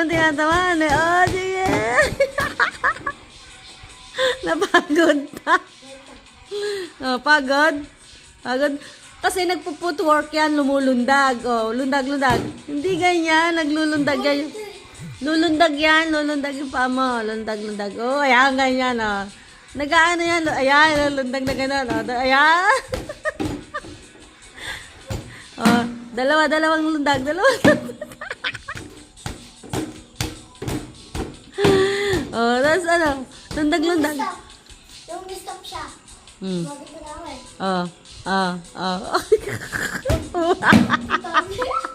naman tinatamaan eh. Oh, sige. Napagod na. Oh, pagod. Pagod. Kasi nagpo-footwork yan, lumulundag. Oh, lundag-lundag. Hindi ganyan, naglulundag yan. Lulundag yan, lulundag yung paa mo. Lundag-lundag. Oh, ayan, ganyan, oh. Nag-ano yan, ayan, lulundag na gano'n, oh. Ayan. Oh, dalawang lundag, Oh, tapos ano, lundag-lundag. Yung stop siya. Hmm. Bakit na lang eh? Oh, oh, oh.